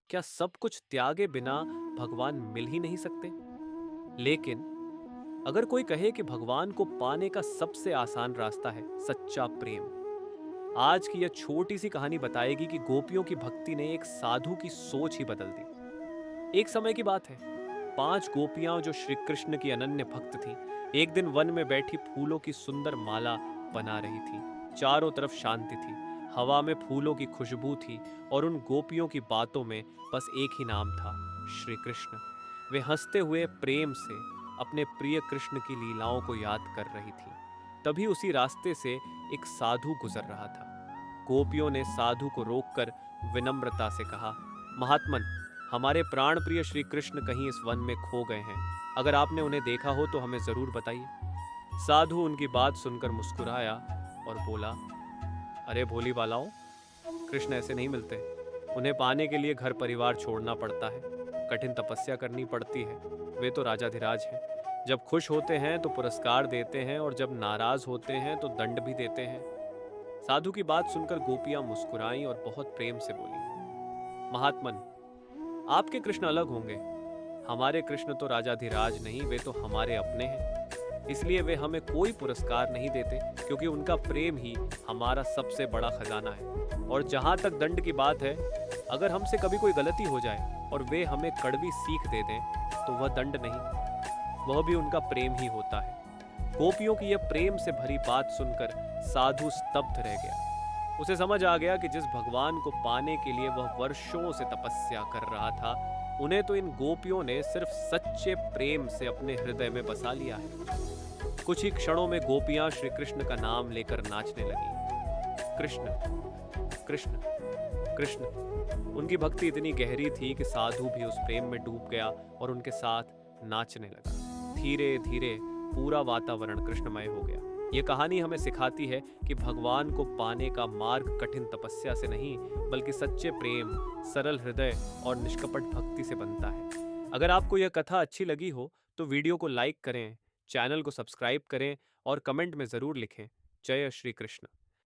क्या सब कुछ त्यागे बिना भगवान मिल ही नहीं सकते? लेकिन अगर कोई कहे कि भगवान को पाने का सबसे आसान रास्ता है सच्चा प्रेम, आज की यह छोटी सी कहानी बताएगी कि गोपियों की भक्ति ने एक साधु की सोच ही बदल दी। एक समय की बात है, 5 गोपियां जो श्री कृष्ण की अनन्य भक्त थीं, एक दिन वन में बैठी फूलों की सुंदर माला बना रही थीं। चारों तरफ शांति थी, हवा में फूलों की खुशबू थी और उन गोपियों की बातों में बस एक ही नाम था, श्री कृष्ण। वे हंसते हुए प्रेम से अपने प्रिय कृष्ण की लीलाओं को याद कर रही थीं। तभी उसी रास्ते से एक साधु गुजर रहा था। गोपियों ने साधु को रोककर विनम्रता से कहा, महात्मन, हमारे प्राण प्रिय श्री कृष्ण कहीं इस वन में खो गए हैं। अगर आपने उन्हें देखा हो तो हमें जरूर बताइए। साधु उनकी बात सुनकर मुस्कुराया और बोला, अरे भोली बालाओ, कृष्ण ऐसे नहीं मिलते। उन्हें पाने के लिए घर परिवार छोड़ना पड़ता है, कठिन तपस्या करनी पड़ती है। वे तो राजाधिराज हैं। जब खुश होते हैं तो पुरस्कार देते हैं और जब नाराज होते हैं तो दंड भी देते हैं। साधु की बात सुनकर गोपियां मुस्कुराईं और बहुत प्रेम से बोली, महात्मन, आपके कृष्ण अलग होंगे। हमारे कृष्ण तो राजाधिराज नहीं, वे तो हमारे अपने हैं। इसलिए वे हमें कोई पुरस्कार नहीं देते, क्योंकि उनका प्रेम ही हमारा सबसे बड़ा खजाना है। और जहां तक दंड की बात है, अगर हमसे कभी कोई गलती हो जाए और वे हमें कड़वी सीख दे दें तो वह दंड नहीं, वह भी उनका प्रेम ही होता है। गोपियों की यह प्रेम से भरी बात सुनकर साधु स्तब्ध रह गया। उसे समझ आ गया कि जिस भगवान को पाने के लिए वह वर्षों से तपस्या कर रहा था, उन्हें तो इन गोपियों ने सिर्फ सच्चे प्रेम से अपने हृदय में बसा लिया है। कुछ ही क्षणों में गोपियां श्री कृष्ण का नाम लेकर नाचने लगीं। कृष्ण, कृष्ण, कृष्ण। उनकी भक्ति इतनी गहरी थी कि साधु भी उस प्रेम में डूब गया और उनके साथ नाचने लगा। धीरे धीरे पूरा वातावरण कृष्णमय हो गया। ये कहानी हमें सिखाती है कि भगवान को पाने का मार्ग कठिन तपस्या से नहीं, बल्कि सच्चे प्रेम, सरल हृदय और निष्कपट भक्ति से बनता है। अगर आपको यह कथा अच्छी लगी हो तो वीडियो को लाइक करें, चैनल को सब्सक्राइब करें और कमेंट में ज़रूर लिखें, जय श्री कृष्ण।